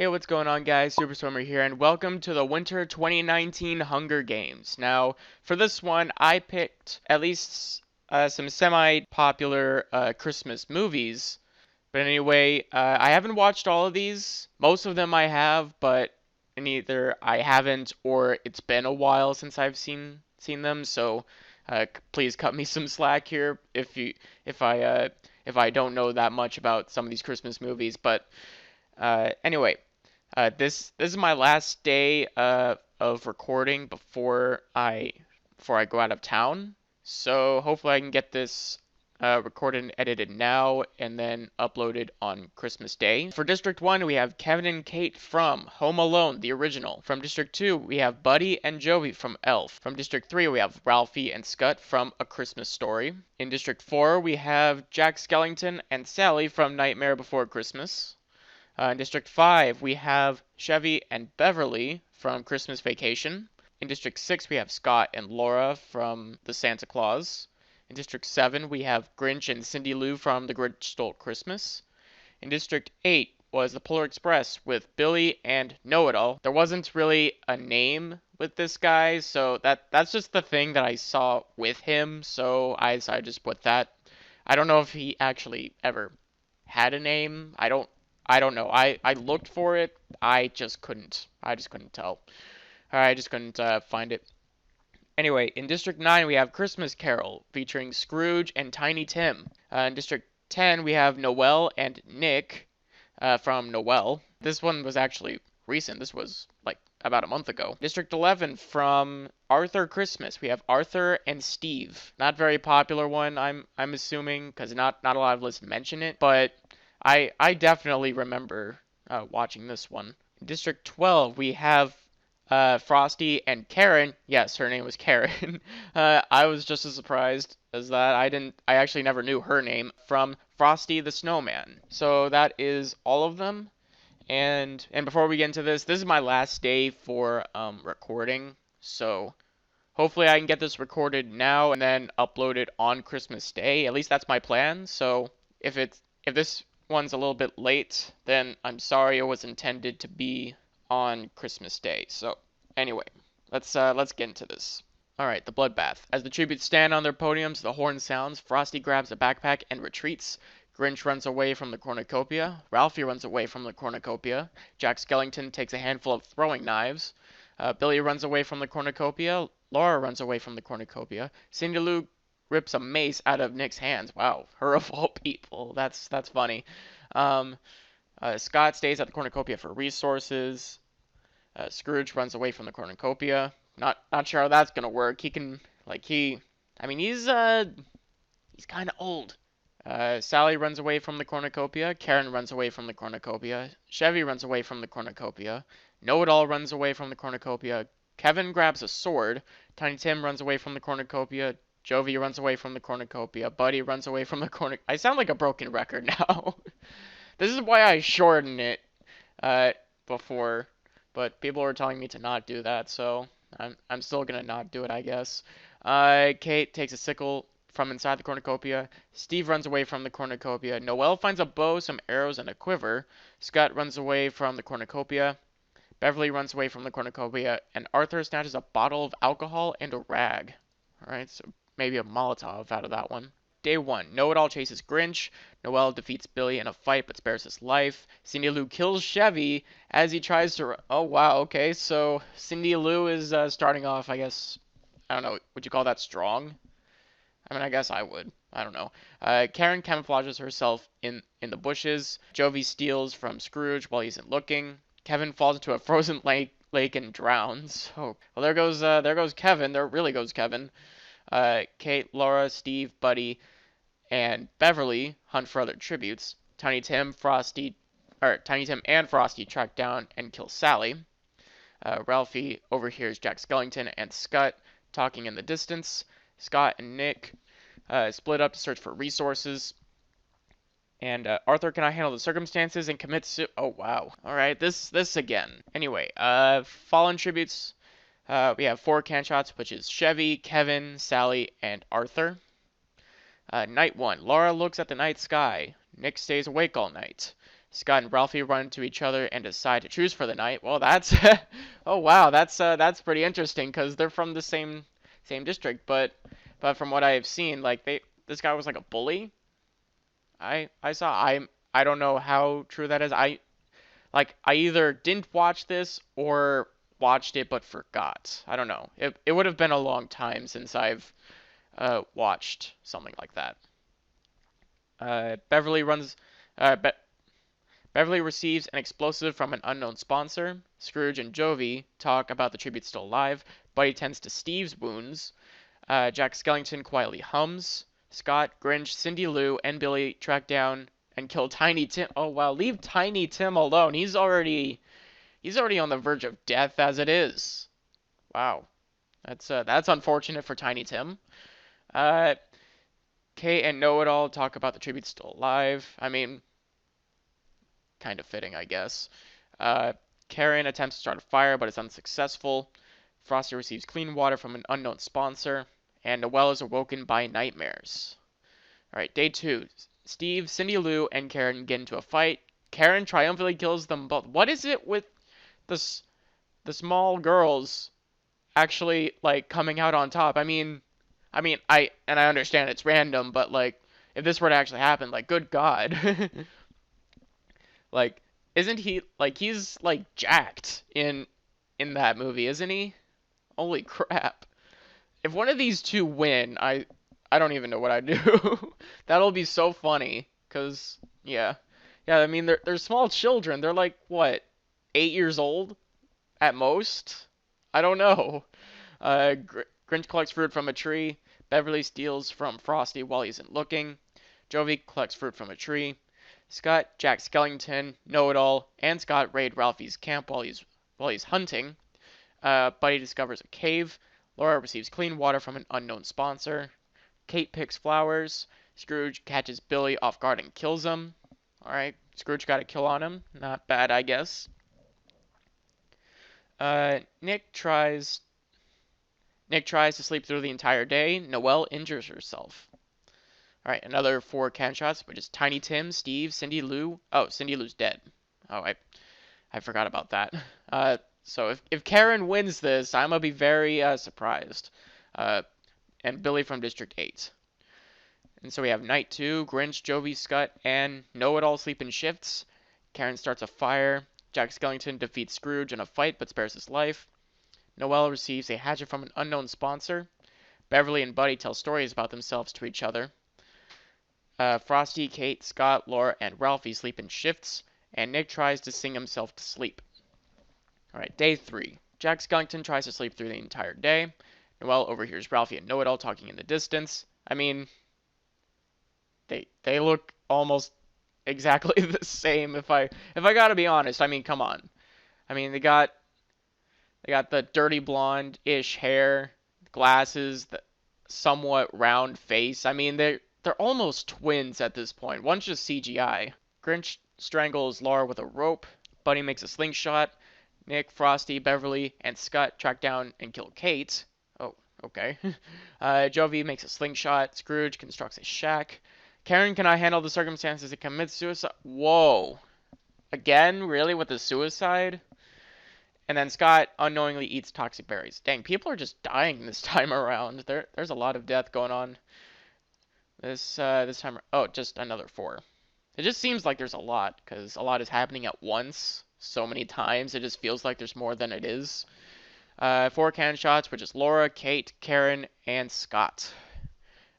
Hey, what's going on, guys? Super Swimmer here, and welcome to the Winter 2019 Hunger Games. Now, for this one, I picked at least some semi-popular Christmas movies. But anyway, I haven't watched all of these. Most of them I have, but either I haven't or it's been a while since I've seen them. So, please cut me some slack here if I uh, if I don't know that much about some of these Christmas movies. But anyway. This is my last day of recording before I go out of town. So hopefully I can get this recorded and edited now and then uploaded on Christmas Day. For District 1, we have Kevin and Kate from Home Alone, the original. From District 2, we have Buddy and Joey from Elf. From District 3, we have Ralphie and Scott from A Christmas Story. In District 4, we have Jack Skellington and Sally from Nightmare Before Christmas. In District 5, we have Chevy and Beverly from Christmas Vacation. In District 6, we have Scott and Laura from The Santa Claus. In District 7, we have Grinch and Cindy Lou from The Grinch Stole Christmas. In District 8 was the Polar Express with Billy and Know-It-All. There wasn't really a name with this guy, so that's just the thing that I saw with him, so I decided to just put that. I don't know if he actually ever had a name. I don't know. I looked for it. I just couldn't tell. I just couldn't find it. Anyway, in District 9 we have Christmas Carol featuring Scrooge and Tiny Tim. In District 10 we have Noel and Nick from Noel. This one was actually recent. This was like about a month ago. District 11 from Arthur Christmas. We have Arthur and Steve. Not very popular one, I'm assuming, because not a lot of lists mention it, but I definitely remember watching this one. In District 12, we have Frosty and Karen. Yes, her name was Karen. I was just as surprised as that. I actually never knew her name from Frosty the Snowman. So that is all of them. And before we get into this is my last day for recording. So hopefully I can get this recorded now and then upload it on Christmas Day. At least that's my plan. So if this one's a little bit late, then I'm sorry. It was intended to be on Christmas Day. So anyway, let's get into this. Alright, the bloodbath. As the tributes stand on their podiums, the horn sounds. Frosty grabs a backpack and retreats. Grinch runs away from the cornucopia. Ralphie runs away from the cornucopia. Jack Skellington takes a handful of throwing knives. Billy runs away from the cornucopia. Laura runs away from the cornucopia. Cindy Lou rips a mace out of Nick's hands. Wow, her of all people. That's funny. Scott stays at the cornucopia for resources. Scrooge runs away from the cornucopia. Not sure how that's gonna work. He can I mean he's kind of old. Sally runs away from the cornucopia. Karen runs away from the cornucopia. Chevy runs away from the cornucopia. Know-It-All runs away from the cornucopia. Kevin grabs a sword. Tiny Tim runs away from the cornucopia. Jovi runs away from the cornucopia. Buddy runs away from the I sound like a broken record now. This is why I shortened it before, but people were telling me to not do that, so I'm still gonna not do it, I guess. Kate takes a sickle from inside the cornucopia. Steve runs away from the cornucopia. Noel finds a bow, some arrows, and a quiver. Scott runs away from the cornucopia. Beverly runs away from the cornucopia, and Arthur snatches a bottle of alcohol and a rag. Alright, so maybe a Molotov out of that one. Day 1. Know-It-All chases Grinch. Noel defeats Billy in a fight but spares his life. Cindy Lou kills Chevy as he tries to... Oh, wow, okay. So Cindy Lou is starting off, I guess... I don't know. Would you call that strong? I mean, I guess I would. I don't know. Karen camouflages herself in the bushes. Jovi steals from Scrooge while he isn't looking. Kevin falls into a frozen lake and drowns. Oh, well, there goes Kevin. There really goes Kevin. Kate, Laura, Steve, Buddy, and Beverly hunt for other tributes. Tiny Tim and Frosty track down and kill Sally. Ralphie overhears Jack Skellington and Scott talking in the distance. Scott and Nick split up to search for resources. And Arthur cannot handle the circumstances and commits to... Oh, wow. Alright, this again. Anyway, fallen tributes... we have 4 can shots, which is Chevy, Kevin, Sally, and Arthur. Night 1. Laura looks at the night sky. Nick stays awake all night. Scott and Ralphie run into each other and decide to choose for the night. Well, that's oh wow, that's pretty interesting because they're from the same district, but from what I've seen, like this guy was like a bully. I saw I don't know how true that is. I either didn't watch this or watched it but forgot. I don't know. It would have been a long time since I've watched something like that. Beverly runs. Beverly receives an explosive from an unknown sponsor. Scrooge and Jovi talk about the tribute still alive. Buddy tends to Steve's wounds. Jack Skellington quietly hums. Scott, Grinch, Cindy Lou, and Billy track down and kill Tiny Tim. Oh wow, leave Tiny Tim alone. He's already on the verge of death as it is. Wow, that's unfortunate for Tiny Tim. Uh, Kate and Know It All talk about the tribute still alive. I mean, kind of fitting, I guess. Uh, Karen attempts to start a fire but is unsuccessful. Frosty receives clean water from an unknown sponsor, and Noelle is awoken by nightmares. Alright, day 2. Steve, Cindy Lou, and Karen get into a fight. Karen triumphantly kills them both. What is it with this the small girls actually like coming out on top? I understand it's random, but like if this were to actually happen, like good God. Like isn't he like he's like jacked in that movie, isn't he? Holy crap. If one of these two win, I don't even know what I'd do. That'll be so funny. Cause yeah. Yeah, I mean they're small children. They're like what, 8 years old at most? I don't know. Grinch collects fruit from a tree. Beverly steals from Frosty while he isn't looking. Jovi collects fruit from a tree. Scott, Jack Skellington, Know It All, and Scott raid Ralphie's camp while he's hunting. Buddy discovers a cave. Laura receives clean water from an unknown sponsor. Kate picks flowers. Scrooge catches Billy off guard and kills him. Alright, Scrooge got a kill on him. Not bad, I guess. Nick tries to sleep through the entire day. Noelle injures herself. Alright, another 4 can shots, which is Tiny Tim, Steve, Cindy Lou. Oh, Cindy Lou's dead. Oh, I forgot about that. So if Karen wins this, I'm gonna be very surprised. And Billy from District 8. And so we have Night 2, Grinch, Jovi, Scott, and Know It All sleep in shifts. Karen starts a fire. Jack Skellington defeats Scrooge in a fight but spares his life. Noelle receives a hatchet from an unknown sponsor. Beverly and Buddy tell stories about themselves to each other. Frosty, Kate, Scott, Laura, and Ralphie sleep in shifts, and Nick tries to sing himself to sleep. Alright, day 3. Jack Skellington tries to sleep through the entire day. Noelle overhears Ralphie and Know It All talking in the distance. I mean, they look almost exactly the same if I gotta be honest. I mean, come on. I mean, they got the dirty blonde-ish hair, glasses, the somewhat round face. I mean, they're almost twins at this point. One's just CGI. Grinch strangles Laura with a rope. Buddy makes a slingshot. Nick, Frosty, Beverly, and Scott track down and kill Kate. Oh, okay. Jovi makes a slingshot. Scrooge constructs a shack. Karen cannot handle the circumstances and commits suicide. Whoa. Again? Really? With the suicide? And then Scott unknowingly eats toxic berries. Dang, people are just dying this time around. There's a lot of death going on. This time. Oh, just another 4. It just seems like there's a lot, because a lot is happening at once so many times. It just feels like there's more than it is. 4 can shots, which is Laura, Kate, Karen, and Scott.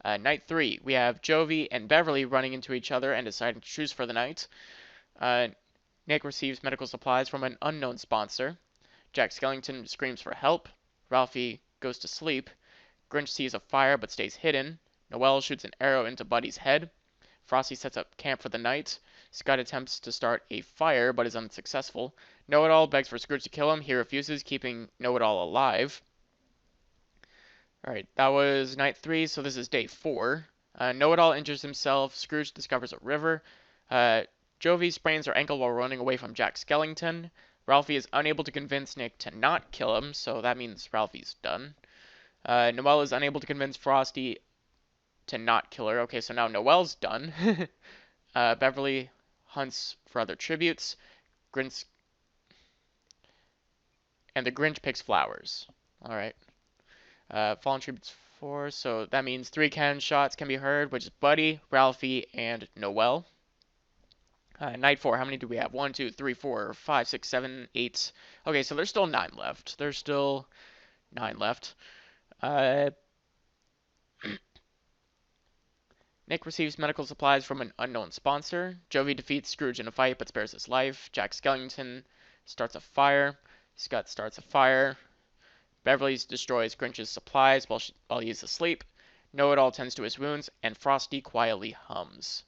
Night 3, we have Jovi and Beverly running into each other and deciding to choose for the night. Nick receives medical supplies from an unknown sponsor. Jack Skellington screams for help. Ralphie goes to sleep. Grinch sees a fire but stays hidden. Noelle shoots an arrow into Buddy's head. Frosty sets up camp for the night. Scott attempts to start a fire but is unsuccessful. Know It All begs for Scrooge to kill him. He refuses, keeping Know It All alive. Alright, that was night 3, so this is day 4. Know It All injures himself. Scrooge discovers a river. Jovi sprains her ankle while running away from Jack Skellington. Ralphie is unable to convince Nick to not kill him, so that means Ralphie's done. Noelle is unable to convince Frosty to not kill her. Okay, so now Noelle's done. Beverly hunts for other tributes. Grinch and the Grinch picks flowers. All right. Fallen tributes 4, so that means 3 cannon shots can be heard, which is Buddy, Ralphie, and Noel. Night 4, how many do we have? 1, 2, 3, 4, 5, 6, 7, 8. Okay, so there's still 9 left. There's still 9 left. Nick receives medical supplies from an unknown sponsor. Jovi defeats Scrooge in a fight but spares his life. Jack Skellington starts a fire. Scott starts a fire. Beverly destroys Grinch's supplies while he is asleep. Know-It-All tends to his wounds, and Frosty quietly hums.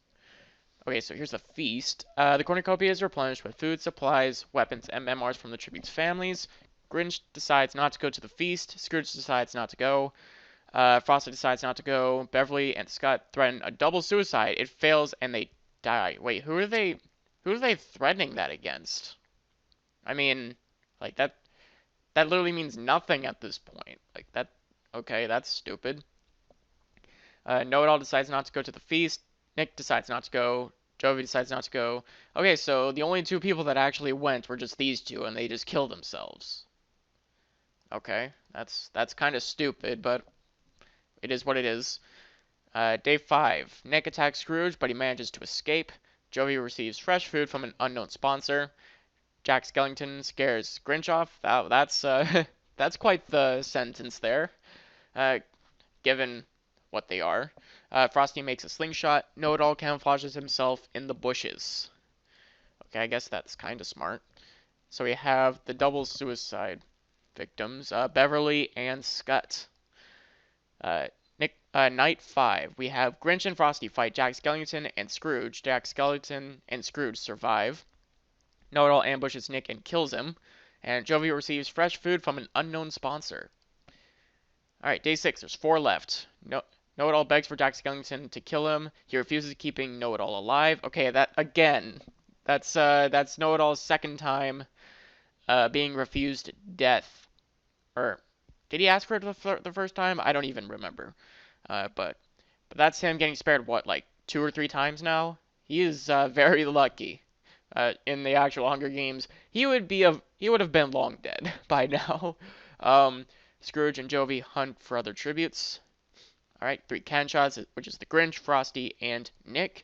Okay, so here's the feast. The cornucopia is replenished with food, supplies, weapons, and memoirs from the tribute's families. Grinch decides not to go to the feast. Scrooge decides not to go. Frosty decides not to go. Beverly and Scott threaten a double suicide. It fails and they die. Wait, who are they threatening that against? I mean, like that literally means nothing at this point. Like that, okay, that's stupid. Know-It-All decides not to go to the feast. Nick decides not to go. Jovi decides not to go. Okay, so the only 2 people that actually went were just these 2, and they just killed themselves. Okay, that's kind of stupid, but it is what it is. Day 5. Nick attacks Scrooge, but he manages to escape. Jovi receives fresh food from an unknown sponsor. Jack Skellington scares Grinch off. That's quite the sentence there, given what they are. Frosty makes a slingshot. Know-It-All camouflages himself in the bushes. Okay, I guess that's kind of smart. So we have the double suicide victims, Beverly and Scott. Night 5. We have Grinch and Frosty fight Jack Skellington and Scrooge. Jack Skellington and Scrooge survive. Know-It-All ambushes Nick and kills him. And Jovi receives fresh food from an unknown sponsor. Alright, day 6. There's 4 left. Know-It-All begs for Jack Skellington to kill him. He refuses, keeping Know-It-All alive. Okay, that's Know-It-All's second time being refused death. Or did he ask for it the first time? I don't even remember. But that's him getting spared, what, like 2 or 3 times now? He is very lucky. In the actual Hunger Games, he would have been long dead by now. Scrooge and Jovi hunt for other tributes. Alright, 3 can shots, which is the Grinch, Frosty, and Nick.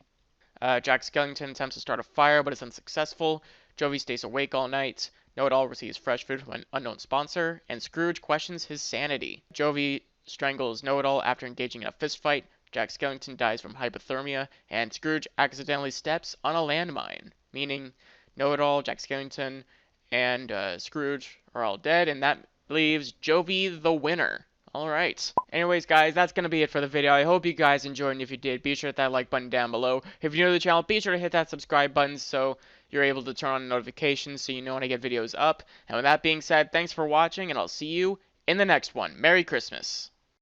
Jack Skellington attempts to start a fire, but is unsuccessful. Jovi stays awake all night. Know-It-All receives fresh food from an unknown sponsor, and Scrooge questions his sanity. Jovi strangles Know-It-All after engaging in a fistfight. Jack Skellington dies from hypothermia, and Scrooge accidentally steps on a landmine, meaning Know-It-All, Jack Skellington, and Scrooge are all dead, and that leaves Jovi the winner. Alright. Anyways, guys, that's going to be it for the video. I hope you guys enjoyed, and if you did, be sure to hit that like button down below. If you're new to the channel, be sure to hit that subscribe button so you're able to turn on notifications so you know when I get videos up. And with that being said, thanks for watching, and I'll see you in the next one. Merry Christmas.